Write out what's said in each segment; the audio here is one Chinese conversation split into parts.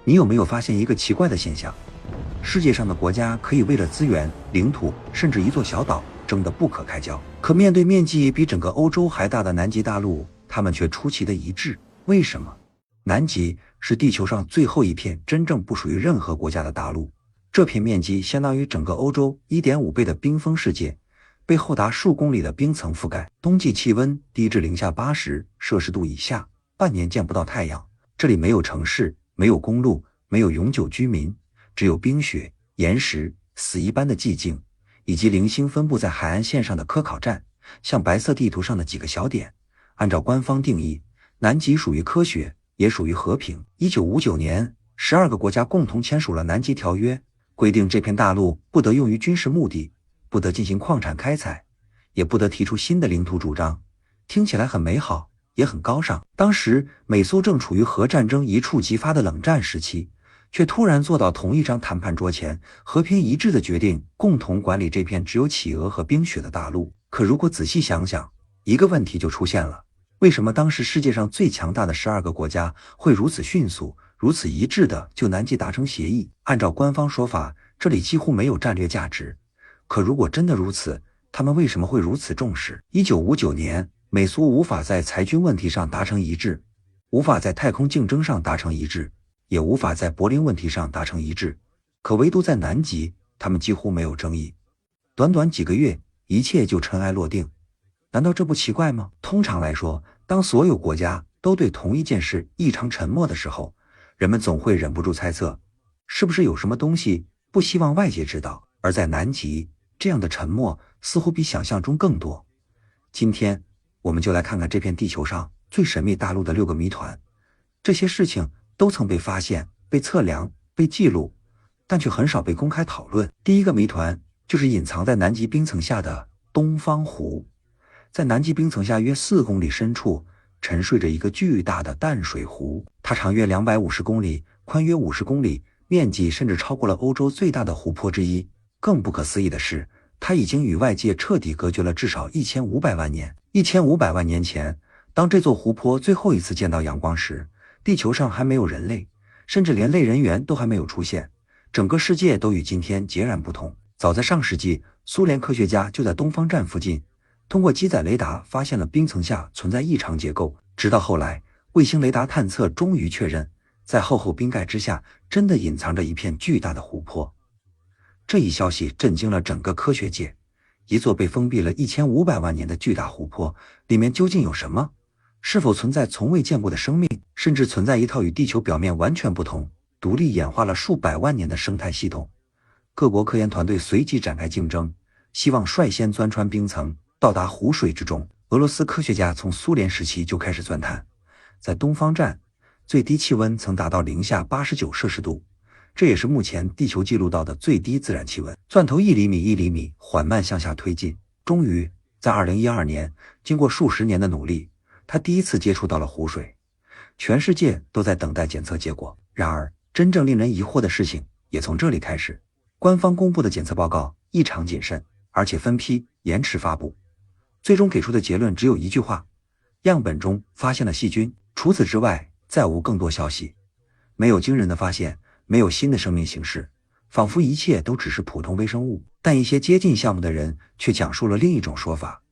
你有没有发现一个奇怪的现象？世界上的国家可以为了资源、领土，甚至一座小岛争得不可开交，可面对面积比整个欧洲还大的南极大陆，他们却出奇的一致。为什么？南极是地球上最后一片真正不属于任何国家的大陆，这片面积相当于整个欧洲 1.5 倍的冰封世界，被厚达数公里的冰层覆盖，冬季气温低至-80°C以下，半年见不到太阳。这里没有城市，没有公路，没有永久居民，只有冰雪、岩石、死一般的寂静，以及零星分布在海岸线上的科考站，像白色地图上的几个小点。按照官方定义，南极属于科学，也属于和平。1959年，12个国家共同签署了南极条约，规定这片大陆不得用于军事目的，不得进行矿产开采，也不得提出新的领土主张。听起来很美好，也很高尚。当时美苏正处于核战争一触即发的冷战时期，却突然坐到同一张谈判桌前，和平一致的决定共同管理这片只有企鹅和冰雪的大陆。可如果仔细想想，一个问题就出现了：为什么当时世界上最强大的12个国家会如此迅速、如此一致的就南极达成协议？按照官方说法，这里几乎没有战略价值。可如果真的如此，他们为什么会如此重视？1959年，美苏无法在裁军问题上达成一致，无法在太空竞争上达成一致，也无法在柏林问题上达成一致，可唯独在南极，他们几乎没有争议。短短几个月，一切就尘埃落定。难道这不奇怪吗？通常来说，当所有国家都对同一件事异常沉默的时候，人们总会忍不住猜测，是不是有什么东西不希望外界知道？而在南极，这样的沉默似乎比想象中更多。今天，我们就来看看这片地球上最神秘大陆的6个谜团。这些事情都曾被发现、被测量、被记录，但却很少被公开讨论。第一个谜团就是隐藏在南极冰层下的东方湖。在南极冰层下约4公里深处，沉睡着一个巨大的淡水湖，它长约250公里，宽约50公里，面积甚至超过了欧洲最大的湖泊之一。更不可思议的是，它已经与外界彻底隔绝了至少1500万年。1500万年前，当这座湖泊最后一次见到阳光时，地球上还没有人类，甚至连类人猿都还没有出现，整个世界都与今天截然不同。早在上世纪，苏联科学家就在东方站附近通过机载雷达发现了冰层下存在异常结构，直到后来，卫星雷达探测终于确认，在厚厚冰盖之下真的隐藏着一片巨大的湖泊。这一消息震惊了整个科学界，一座被封闭了1500万年的巨大湖泊，里面究竟有什么？是否存在从未见过的生命，甚至存在一套与地球表面完全不同、独立演化了数百万年的生态系统？各国科研团队随即展开竞争，希望率先钻穿冰层，到达湖水之中。俄罗斯科学家从苏联时期就开始钻探，在东方站，最低气温曾达到-89°C，这也是目前地球记录到的最低自然气温。钻头1厘米1厘米缓慢向下推进，终于在2012年，经过数十年的努力，他第一次接触到了湖水。全世界都在等待检测结果。然而，真正令人疑惑的事情也从这里开始。官方公布的检测报告异常谨慎，而且分批延迟发布。最终给出的结论只有一句话：样本中发现了细菌。除此之外，再无更多消息。没有惊人的发现，没有新的生命形式，仿佛一切都只是普通微生物。但一些接近项目的人却讲述了另一种说法。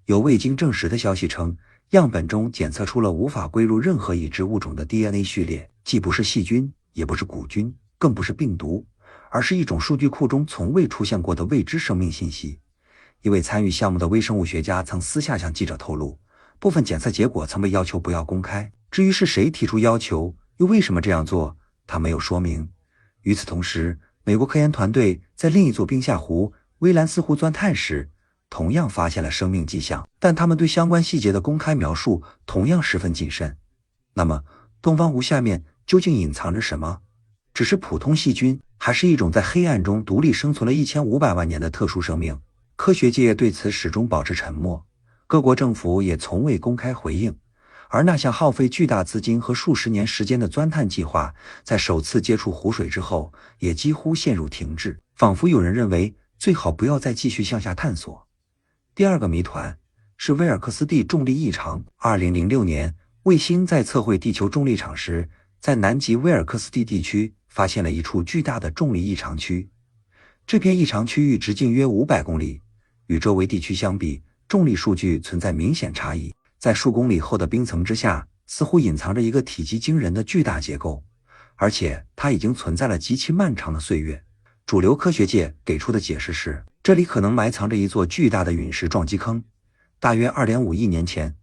有未经证实的消息称，样本中检测出了无法归入任何已知物种的 DNA 序列，既不是细菌，也不是古菌，更不是病毒，而是一种数据库中从未出现过的未知生命信息。一位参与项目的微生物学家曾私下向记者透露，部分检测结果曾被要求不要公开。至于是谁提出要求，又为什么这样做，他没有说明。与此同时，美国科研团队在另一座冰下湖威兰斯湖钻探时，同样发现了生命迹象，但他们对相关细节的公开描述同样十分谨慎。那么，东方湖下面究竟隐藏着什么？只是普通细菌，还是一种在黑暗中独立生存了1500万年的特殊生命？科学界对此始终保持沉默，各国政府也从未公开回应。而那项耗费巨大资金和数十年时间的钻探计划，在首次接触湖水之后，也几乎陷入停滞，仿佛有人认为最好不要再继续向下探索。第二个谜团是威尔克斯地重力异常。2006年，卫星在测绘地球重力场时，在南极威尔克斯蒂地区发现了一处巨大的重力异常区。这片异常区域直径约500公里，与周围地区相比，重力数据存在明显差异。在数公里厚的冰层之下，似乎隐藏着一个体积惊人的巨大结构，而且它已经存在了极其漫长的岁月。主流科学界给出的解释是，这里可能埋藏着一座巨大的陨石撞击坑。大约 2.5 亿年前，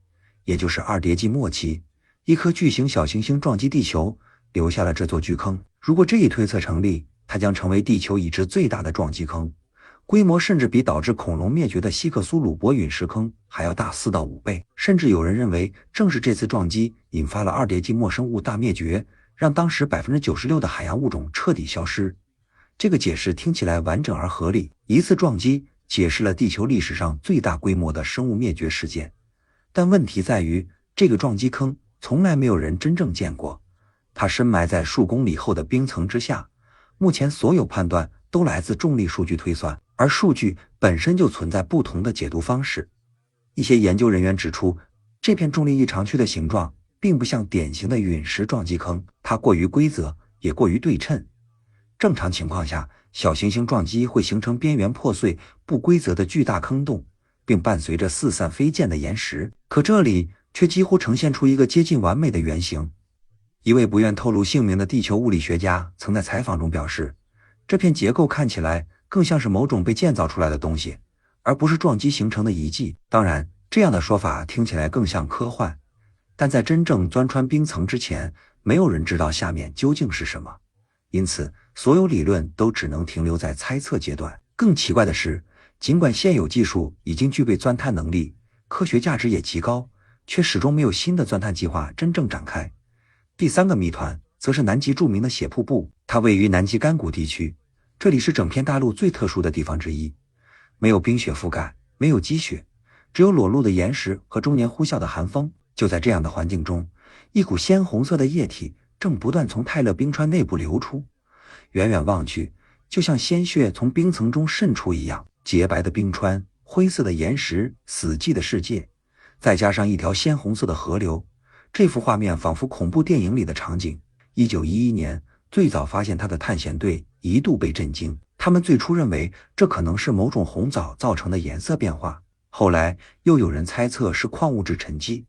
也就是二叠纪末期，一颗巨型小行星撞击地球，留下了这座巨坑。如果这一推测成立，它将成为地球已知最大的撞击坑，规模甚至比导致恐龙灭绝的希克苏鲁伯陨石坑还要大4到5倍。甚至有人认为，正是这次撞击引发了二叠纪末生物大灭绝，让当时 96% 的海洋物种彻底消失。这个解释听起来完整而合理，一次撞击解释了地球历史上最大规模的生物灭绝事件。但问题在于，这个撞击坑从来没有人真正见过，它深埋在数公里厚的冰层之下。目前所有判断都来自重力数据推算，而数据本身就存在不同的解读方式。一些研究人员指出，这片重力异常区的形状并不像典型的陨石撞击坑，它过于规则，也过于对称。正常情况下，小行星撞击会形成边缘破碎、不规则的巨大坑洞，并伴随着四散飞溅的岩石。可这里却几乎呈现出一个接近完美的圆形。一位不愿透露姓名的地球物理学家曾在采访中表示，这片结构看起来更像是某种被建造出来的东西，而不是撞击形成的遗迹。当然，这样的说法听起来更像科幻，但在真正钻穿冰层之前，没有人知道下面究竟是什么，因此所有理论都只能停留在猜测阶段。更奇怪的是，尽管现有技术已经具备钻探能力，科学价值也极高，却始终没有新的钻探计划真正展开。第三个谜团则是南极著名的血瀑布，它位于南极干谷地区，这里是整片大陆最特殊的地方之一，没有冰雪覆盖，没有积雪，只有裸露的岩石和终年呼啸的寒风。就在这样的环境中，一股鲜红色的液体正不断从泰勒冰川内部流出，远远望去，就像鲜血从冰层中渗出一样。洁白的冰川，灰色的岩石，死寂的世界，再加上一条鲜红色的河流，这幅画面仿佛恐怖电影里的场景。1911年，最早发现它的探险队一度被震惊，他们最初认为这可能是某种红藻造成的颜色变化，后来又有人猜测是矿物质沉积。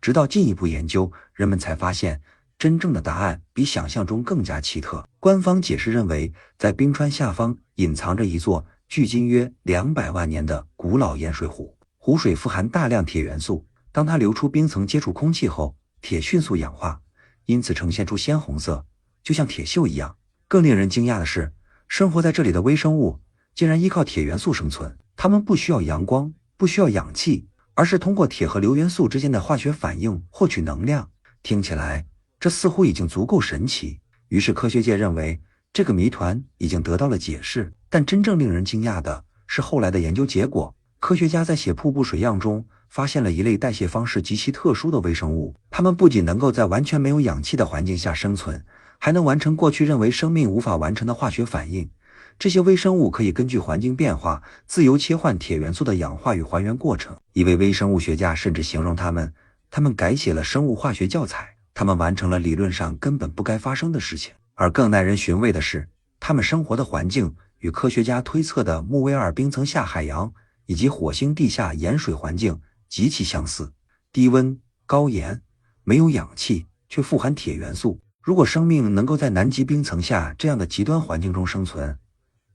直到进一步研究，人们才发现真正的答案比想象中更加奇特。官方解释认为，在冰川下方隐藏着一座距今约200万年的古老盐水湖，湖水富含大量铁元素，当它流出冰层接触空气后，铁迅速氧化，因此呈现出鲜红色，就像铁锈一样。更令人惊讶的是，生活在这里的微生物竟然依靠铁元素生存，它们不需要阳光，不需要氧气，而是通过铁和硫元素之间的化学反应获取能量。听起来，这似乎已经足够神奇。于是科学界认为，这个谜团已经得到了解释。但真正令人惊讶的是后来的研究结果，科学家在血瀑布水样中发现了一类代谢方式极其特殊的微生物，它们不仅能够在完全没有氧气的环境下生存，还能完成过去认为生命无法完成的化学反应。这些微生物可以根据环境变化，自由切换铁元素的氧化与还原过程。一位微生物学家甚至形容它们改写了生物化学教材，它们完成了理论上根本不该发生的事情。而更耐人寻味的是，它们生活的环境与科学家推测的穆维尔冰层下海洋以及火星地下盐水环境极其相似，低温、高盐，没有氧气，却富含铁元素。如果生命能够在南极冰层下这样的极端环境中生存，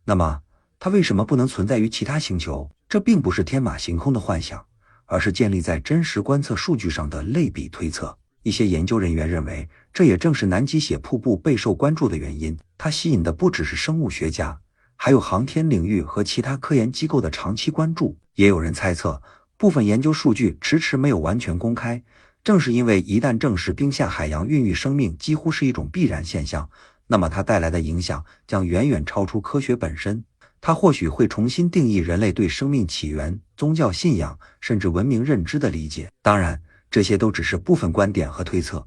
那么它为什么不能存在于其他星球？这并不是天马行空的幻想，而是建立在真实观测数据上的类比推测。一些研究人员认为，这也正是南极血瀑布备受关注的原因。它吸引的不只是生物学家，还有航天领域和其他科研机构的长期关注。也有人猜测，部分研究数据迟迟没有完全公开，正是因为一旦证实冰下海洋孕育生命几乎是一种必然现象，那么它带来的影响将远远超出科学本身。它或许会重新定义人类对生命起源、宗教信仰甚至文明认知的理解。当然，这些都只是部分观点和推测，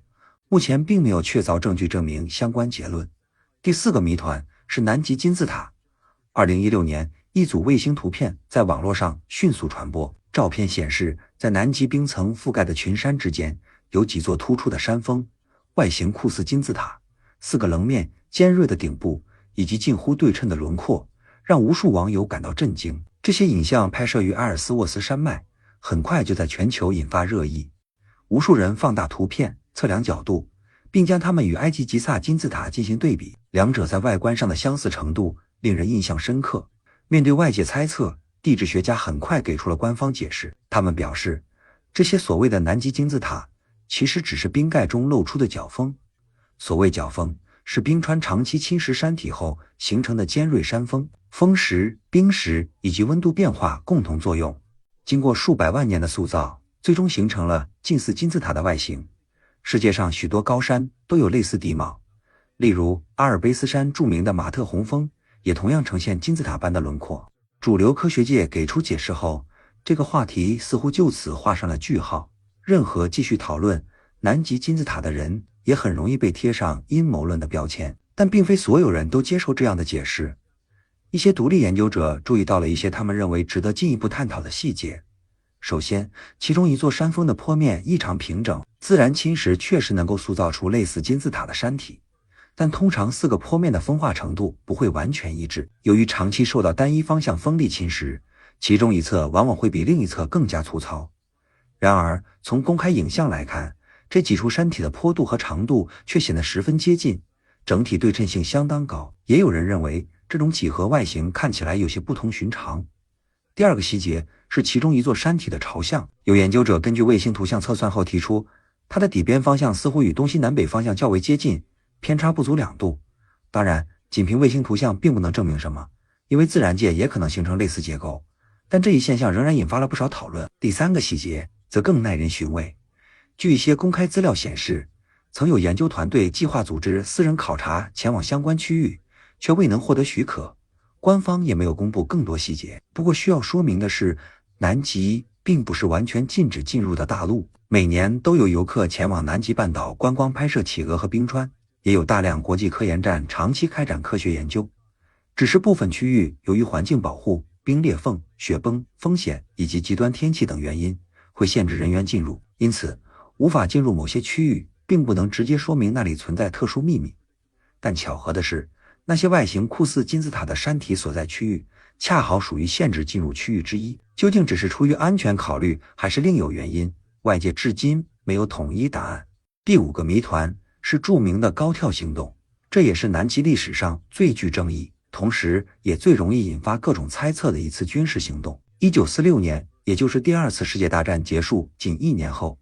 目前并没有确凿证据证明相关结论。第四个谜团是南极金字塔。2016年，一组卫星图片在网络上迅速传播。照片显示，在南极冰层覆盖的群山之间，有几座突出的山峰，外形酷似金字塔，4个棱面尖锐的顶部以及近乎对称的轮廓，让无数网友感到震惊。这些影像拍摄于阿尔斯沃斯山脉，很快就在全球引发热议。无数人放大图片，测量角度，并将它们与埃及吉萨金字塔进行对比，两者在外观上的相似程度令人印象深刻。面对外界猜测，地质学家很快给出了官方解释。他们表示，这些所谓的南极金字塔其实只是冰盖中露出的角峰。所谓角峰，是冰川长期侵蚀山体后形成的尖锐山峰，风蚀、冰蚀以及温度变化共同作用，经过数百万年的塑造，最终形成了近似金字塔的外形。世界上许多高山都有类似地貌，例如阿尔卑斯山著名的马特洪峰也同样呈现金字塔般的轮廓。主流科学界给出解释后，这个话题似乎就此画上了句号。任何继续讨论南极金字塔的人也很容易被贴上阴谋论的标签，但并非所有人都接受这样的解释。一些独立研究者注意到了一些他们认为值得进一步探讨的细节。首先，其中一座山峰的坡面异常平整，自然侵蚀确实能够塑造出类似金字塔的山体，但通常4个坡面的风化程度不会完全一致。由于长期受到单一方向风力侵蚀，其中一侧往往会比另一侧更加粗糙。然而，从公开影像来看，这几处山体的坡度和长度却显得十分接近，整体对称性相当高。也有人认为，这种几何外形看起来有些不同寻常。第二个细节是其中一座山体的朝向。有研究者根据卫星图像测算后提出，它的底边方向似乎与东西南北方向较为接近，偏差不足2度。当然，仅凭卫星图像并不能证明什么，因为自然界也可能形成类似结构，但这一现象仍然引发了不少讨论。第三个细节则更耐人寻味。据一些公开资料显示，曾有研究团队计划组织私人考察前往相关区域，却未能获得许可。官方也没有公布更多细节。不过需要说明的是，南极并不是完全禁止进入的大陆，每年都有游客前往南极半岛观光拍摄企鹅和冰川，也有大量国际科研站长期开展科学研究。只是部分区域由于环境保护、冰裂缝、雪崩风险以及极端天气等原因，会限制人员进入，因此无法进入某些区域，并不能直接说明那里存在特殊秘密。但巧合的是，那些外形酷似金字塔的山体所在区域恰好属于限制进入区域之一。究竟只是出于安全考虑，还是另有原因，外界至今没有统一答案。第5个谜团是著名的高跳行动，这也是南极历史上最具争议，同时也最容易引发各种猜测的一次军事行动。1946年，也就是第2次世界大战结束仅1年后，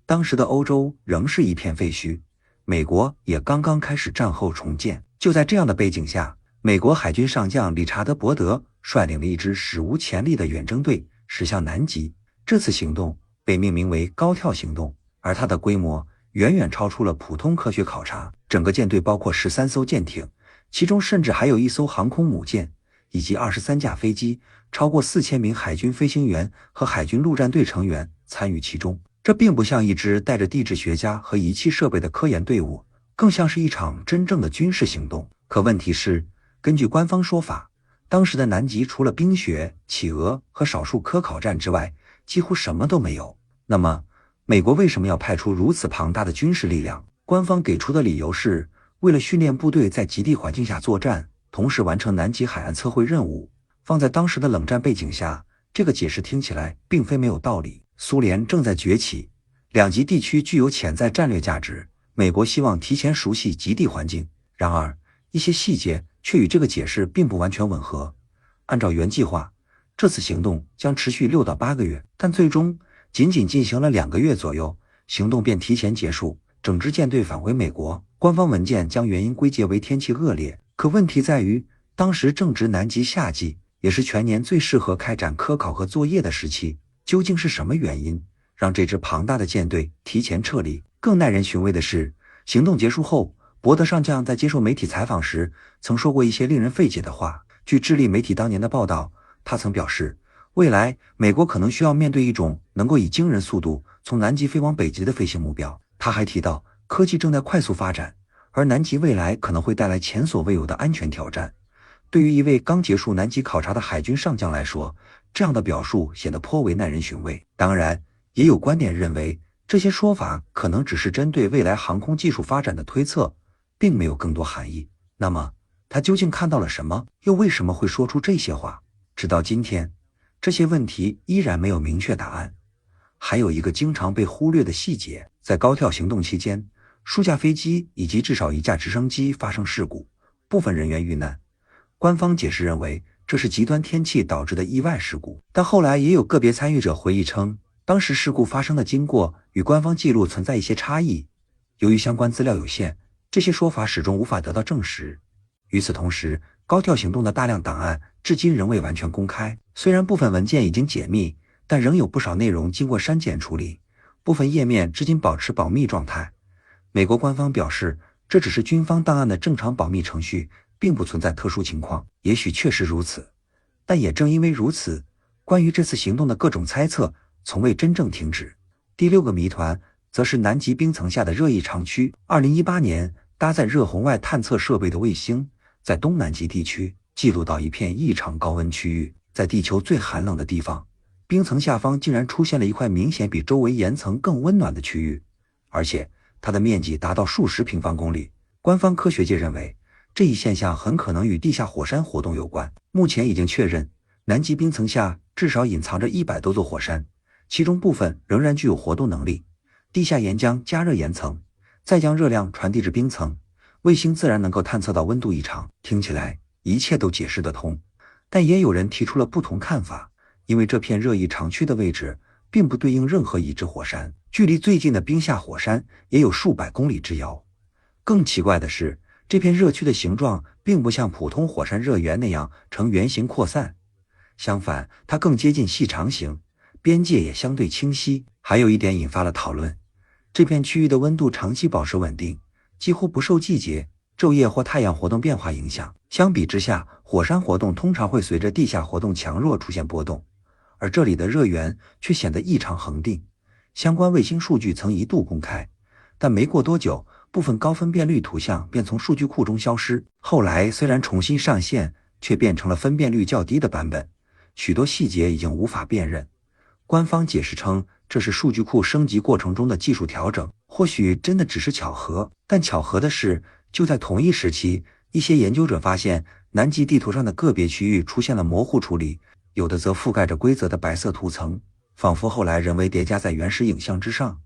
当时的欧洲仍是一片废墟，美国也刚刚开始战后重建。就在这样的背景下，美国海军上将理查德·伯德率领了一支史无前例的远征队驶向南极。这次行动被命名为高跳行动，而它的规模远远超出了普通科学考察。整个舰队包括13艘舰艇，其中甚至还有1艘航空母舰，以及23架飞机，超过4000名海军飞行员和海军陆战队成员参与其中。这并不像一支带着地质学家和仪器设备的科研队伍，更像是一场真正的军事行动。可问题是，根据官方说法，当时的南极除了冰雪、企鹅和少数科考站之外，几乎什么都没有。那么，美国为什么要派出如此庞大的军事力量？官方给出的理由是，为了训练部队在极地环境下作战，同时完成南极海岸测绘任务。放在当时的冷战背景下，这个解释听起来并非没有道理。苏联正在崛起，两极地区具有潜在战略价值，美国希望提前熟悉极地环境。然而，一些细节却与这个解释并不完全吻合。按照原计划，这次行动将持续6到8个月，但最终仅进行了2个月左右，行动便提前结束，整支舰队返回美国。官方文件将原因归结为天气恶劣，可问题在于，当时正值南极夏季，也是全年最适合开展科考和作业的时期。究竟是什么原因让这支庞大的舰队提前撤离？更耐人寻味的是，行动结束后，伯德上将在接受媒体采访时曾说过一些令人费解的话。据智利媒体当年的报道，他曾表示，未来美国可能需要面对一种能够以惊人速度从南极飞往北极的飞行目标。他还提到，科技正在快速发展，而南极未来可能会带来前所未有的安全挑战。对于一位刚结束南极考察的海军上将来说，这样的表述显得颇为耐人寻味。当然，也有观点认为，这些说法可能只是针对未来航空技术发展的推测，并没有更多含义。那么，他究竟看到了什么？又为什么会说出这些话？直到今天，这些问题依然没有明确答案。还有一个经常被忽略的细节，在高跳行动期间，数架飞机以及至少一架直升机发生事故，部分人员遇难。官方解释认为这是极端天气导致的意外事故，但后来也有个别参与者回忆称，当时事故发生的经过与官方记录存在一些差异。由于相关资料有限，这些说法始终无法得到证实。与此同时，高跳行动的大量档案至今仍未完全公开，虽然部分文件已经解密，但仍有不少内容经过删减处理，部分页面至今保持保密状态。美国官方表示，这只是军方档案的正常保密程序，并不存在特殊情况。也许确实如此，但也正因为如此，关于这次行动的各种猜测从未真正停止。第六个谜团则是南极冰层下的热异常区。2018年，搭载热红外探测设备的卫星在东南极地区记录到一片异常高温区域，在地球最寒冷的地方，冰层下方竟然出现了一块明显比周围岩层更温暖的区域，而且它的面积达到数十平方公里。官方科学界认为，这一现象很可能与地下火山活动有关。目前已经确认，南极冰层下至少隐藏着100多座火山，其中部分仍然具有活动能力。地下岩浆加热岩层，再将热量传递至冰层，卫星自然能够探测到温度异常。听起来一切都解释得通，但也有人提出了不同看法，因为这片热异常区的位置并不对应任何已知火山，距离最近的冰下火山也有数百公里之遥。更奇怪的是，这片热区的形状并不像普通火山热源那样呈圆形扩散，相反，它更接近细长形，边界也相对清晰。还有一点引发了讨论，这片区域的温度长期保持稳定，几乎不受季节、昼夜或太阳活动变化影响。相比之下，火山活动通常会随着地下活动强弱出现波动，而这里的热源却显得异常恒定。相关卫星数据曾一度公开，但没过多久，部分高分辨率图像便从数据库中消失。后来虽然重新上线，却变成了分辨率较低的版本，许多细节已经无法辨认。官方解释称，这是数据库升级过程中的技术调整，或许真的只是巧合。但巧合的是，就在同一时期，一些研究者发现南极地图上的个别区域出现了模糊处理，有的则覆盖着规则的白色涂层，仿佛后来人为叠加在原始影像之上。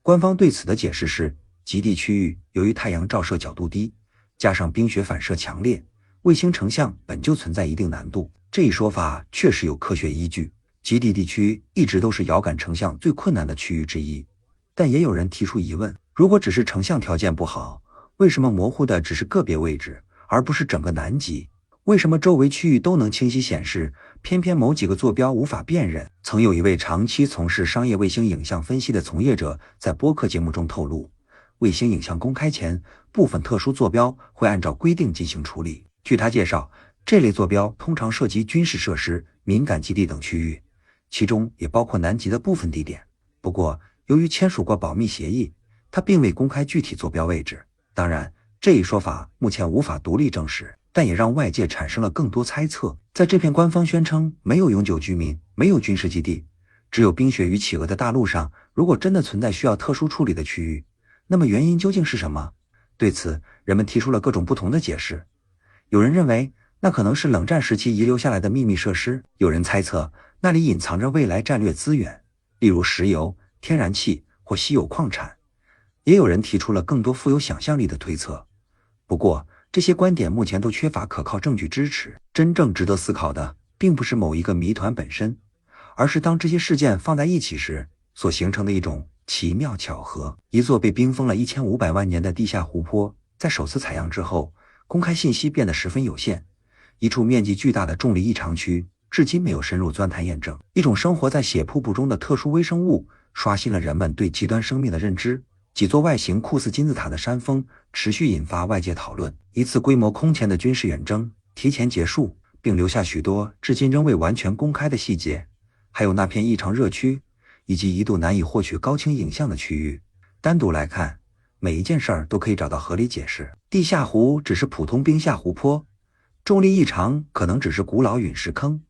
官方对此的解释是，极地区域由于太阳照射角度低，加上冰雪反射强烈，卫星成像本就存在一定难度。这一说法确实有科学依据，极地地区一直都是遥感成像最困难的区域之一。但也有人提出疑问，如果只是成像条件不好，为什么模糊的只是个别位置，而不是整个南极？为什么周围区域都能清晰显示，偏偏某几个坐标无法辨认？曾有一位长期从事商业卫星影像分析的从业者在播客节目中透露，卫星影像公开前，部分特殊坐标会按照规定进行处理。据他介绍，这类坐标通常涉及军事设施、敏感基地等区域，其中也包括南极的部分地点。不过，由于签署过保密协议，他并未公开具体坐标位置。当然，这一说法目前无法独立证实，但也让外界产生了更多猜测。在这片官方宣称没有永久居民、没有军事基地，只有冰雪与企鹅的大陆上，如果真的存在需要特殊处理的区域，那么原因究竟是什么？对此，人们提出了各种不同的解释。有人认为，那可能是冷战时期遗留下来的秘密设施；有人猜测，那里隐藏着未来战略资源，例如石油、天然气或稀有矿产。也有人提出了更多富有想象力的推测。不过，这些观点目前都缺乏可靠证据支持。真正值得思考的，并不是某一个谜团本身，而是当这些事件放在一起时，所形成的一种奇妙巧合。一座被冰封了1500万年的地下湖泊，在首次采样之后，公开信息变得十分有限。一处面积巨大的重力异常区，至今没有深入钻探验证。一种生活在血瀑布中的特殊微生物，刷新了人们对极端生命的认知。几座外形酷似金字塔的山峰持续引发外界讨论。一次规模空前的军事远征提前结束，并留下许多至今仍未完全公开的细节。还有那片异常热区，以及一度难以获取高清影像的区域。单独来看，每一件事儿都可以找到合理解释。地下湖只是普通冰下湖泊，重力异常可能只是古老陨石坑，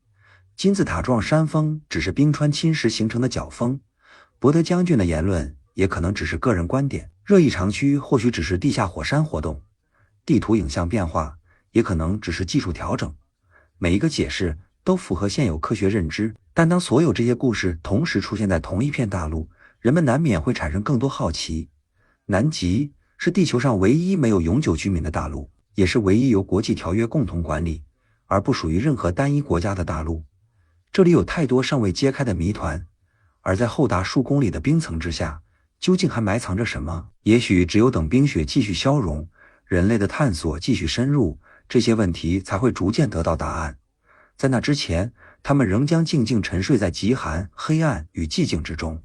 金字塔状山峰只是冰川侵蚀形成的角峰。博德将军的言论也可能只是个人观点。热异常区或许只是地下火山活动，地图影像变化也可能只是技术调整。每一个解释都符合现有科学认知，但当所有这些故事同时出现在同一片大陆，人们难免会产生更多好奇。南极是地球上唯一没有永久居民的大陆，也是唯一由国际条约共同管理，而不属于任何单一国家的大陆。这里有太多尚未揭开的谜团，而在厚达数公里的冰层之下，究竟还埋藏着什么？也许只有等冰雪继续消融，人类的探索继续深入，这些问题才会逐渐得到答案。在那之前，他们仍将静静沉睡在极寒、黑暗与寂静之中。